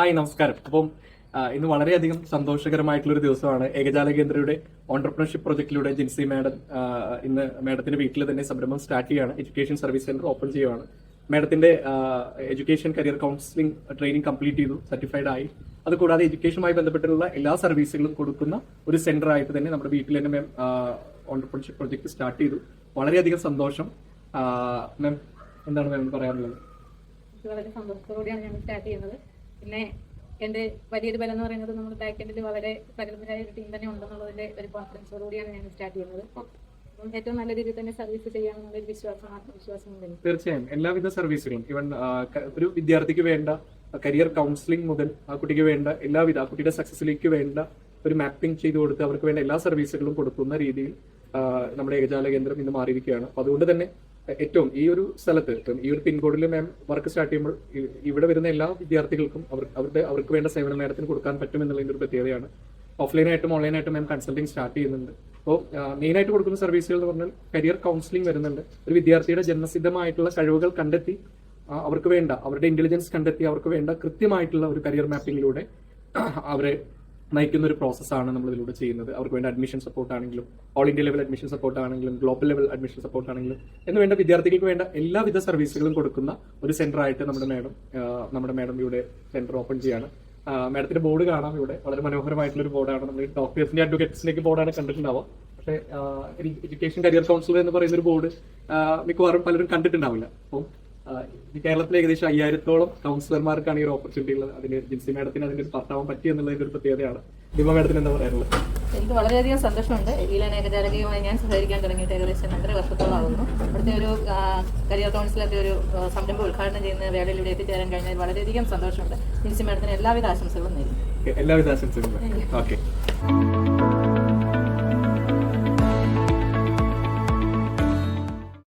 Hi, നമസ്കാരം. അപ്പം ഇന്ന് വളരെയധികം സന്തോഷകരമായിട്ടുള്ള ഒരു ദിവസമാണ്. ഏകജാല കേന്ദ്രയുടെ ഓൺടർപ്രണർഷിപ്പ് പ്രൊജക്ടിലൂടെ ജിൻസി മാഡം ഇന്ന് മാഡത്തിന്റെ വീട്ടിൽ തന്നെ സംരംഭം സ്റ്റാർട്ട് ചെയ്യുകയാണ്. എഡ്യൂക്കേഷൻ സർവീസ് സെന്റർ ഓപ്പൺ ചെയ്യുകയാണ്. മാഡത്തിന്റെ education career counselling training complete ചെയ്തു, സർട്ടിഫൈഡ് ആയി. അതുകൂടാതെ എഡ്യൂക്കേഷനുമായി ബന്ധപ്പെട്ടുള്ള എല്ലാ സർവീസുകളും കൊടുക്കുന്ന ഒരു സെന്റർ ആയിട്ട് തന്നെ നമ്മുടെ വീട്ടിൽ തന്നെ മാം ഓൺടർപ്രണർഷിപ്പ് പ്രൊജക്ട് സ്റ്റാർട്ട് ചെയ്തു. വളരെയധികം സന്തോഷം. മാം, എന്താണ് മാം പറയാനുള്ളത്? വളരെ സന്തോഷത്തോടെയാണ് ഞാൻ സ്റ്റാർട്ട് ചെയ്യുന്നത്. പിന്നെ എൻ്റെ വലിയൊരു ബലം എന്ന് പറയുന്നത് നമ്മുടെ ബാക്ക് എൻഡിൽ വളരെ പ്രഗത്ഭരായ ഒരു ടീം തന്നെ ഉണ്ടെന്നുള്ളതിന്റെ ഒരു കോൺഫിഡൻസോടുകൂടിയാണ് ഞാൻ സ്റ്റാർട്ട് ചെയ്യുന്നത്. അപ്പം ഏറ്റവും നല്ല രീതിയിൽ തന്നെ സർവീസ് ചെയ്യാമെന്നുള്ളൊരു വിശ്വാസമുണ്ട്. തീർച്ചയായും എല്ലാവിധ സർവീസുകളും, ഇവൻ ഒരു വിദ്യാർത്ഥിക്ക് വേണ്ട കരിയർ കൗൺസിലിംഗ് മുതൽ ആ കുട്ടിക്ക് വേണ്ട എല്ലാവിധ, ആ കുട്ടിയുടെ സക്സസിലേക്ക് വേണ്ട ഒരു മാപ്പിംഗ് ചെയ്ത് കൊടുത്ത് അവർക്ക് വേണ്ട എല്ലാ സർവീസുകളും കൊടുക്കുന്ന രീതിയിൽ നമ്മുടെ ഏകജാല കേന്ദ്രം ഇന്ന് മാറിയിരിക്കുകയാണ്. അപ്പൊ അതുകൊണ്ട് തന്നെ ഏറ്റവും ഈ ഒരു സ്ഥലത്ത്, ഈ ഒരു പിൻകോഡിൽ മാം വർക്ക് സ്റ്റാർട്ട് ചെയ്യുമ്പോൾ ഇവിടെ വരുന്ന എല്ലാ വിദ്യാർത്ഥികൾക്കും അവർക്ക് വേണ്ട സേവനം മാഡത്തിന് കൊടുക്കാൻ പറ്റുമെന്നുള്ളതിന്റെ ഒരു പ്രത്യേകതയാണ്. ഓഫ്ലൈനായിട്ടും ഓൺലൈനായിട്ടും മാം കൺസൾട്ടിങ് സ്റ്റാർട്ട് ചെയ്യുന്നുണ്ട്. അപ്പോൾ മെയിനായിട്ട് കൊടുക്കുന്ന സർവീസുകൾ എന്ന് പറഞ്ഞാൽ കരിയർ കൗൺസിലിംഗ് വരുന്നുണ്ട്. ഒരു വിദ്യാർത്ഥിയുടെ ജന്മസിദ്ധമായിട്ടുള്ള കഴിവുകൾ കണ്ടെത്തി അവർക്ക് വേണ്ട, അവരുടെ ഇന്റലിജൻസ് കണ്ടെത്തി അവർക്ക് വേണ്ട കൃത്യമായിട്ടുള്ള ഒരു കരിയർ മാപ്പിംഗിലൂടെ അവരെ നയിക്കുന്ന ഒരു പ്രോസസ്സാണ് നമ്മൾ ഇതിലൂടെ ചെയ്യുന്നത്. അവർക്ക് വേണ്ട അഡ്മിഷൻ സപ്പോർട്ട് ആണെങ്കിലും, all India level admission support ആണെങ്കിലും, ഗ്ലോബൽ ലെവൽ അഡ്മിഷൻ സപ്പോർട്ട് ആണെങ്കിലും എന്ന് വേണ്ട വിദ്യാർത്ഥികൾക്ക് വേണ്ട എല്ലാവിധ സർവീസുകളും കൊടുക്കുന്ന ഒരു സെന്റർ ആയിട്ട് നമ്മുടെ മാഡം ഇവിടെ സെന്റർ ഓപ്പൺ ചെയ്യാണ്. മാഡത്തിന്റെ ബോർഡ് കാണാം. ഇവിടെ വളരെ മനോഹരമായിട്ടുള്ള ഒരു ബോർഡാണ്. നമ്മൾ ഡോക്ടേഴ്സിന്റെ അഡ്വക്കേറ്റ്സിലേക്ക് ബോർഡാണ് കണ്ടിട്ടുണ്ടാവുക. പക്ഷേ എഡ്യൂക്കേഷൻ കരിയർ കൗൺസിലർ എന്ന് പറയുന്ന ഒരു ബോർഡ് മിക്കവാറും പലരും കണ്ടിട്ടുണ്ടാവില്ല. അപ്പം കേരളത്തിലെ ഏകദേശം 5000-ഓളം കൗൺസിലർമാർക്കാണ് ഈ ഒരു ഓപ്പർച്യൂണിറ്റി ഉള്ളത്. അതിന് ജിൻസി മാഡത്തിന് അതിന്റെ ഒരു പാർട്ടാവാൻ പറ്റി എന്നുള്ളതിന്റെ ഒരു പ്രത്യേകതയാണ്. ദീപ മാഡത്തിന് എന്താ പറയാനുള്ളത്? എനിക്ക് വളരെയധികം സന്തോഷമുണ്ട്. ഈലാൻ ഏകജാലകയുമായി ഞാൻ സഹകരിക്കാൻ തുടങ്ങിയിട്ട് ഏകദേശം 2.5 വർഷത്തോളമാകുന്നു. ഇവിടുത്തെ ഒരു കരിയർ കൗൺസിലറിന്റെ ഒരു സംരംഭം ഉദ്ഘാടനം ചെയ്യുന്ന വേളയിൽ ഇവിടെ എത്തിച്ചേരാൻ കഴിഞ്ഞാൽ വളരെയധികം സന്തോഷമുണ്ട്. ജിൻസി മാഡത്തിന് എല്ലാവിധ ആശംസകളും നേരുന്നു. എല്ലാവിധ ആശംസകളും. ഓക്കെ.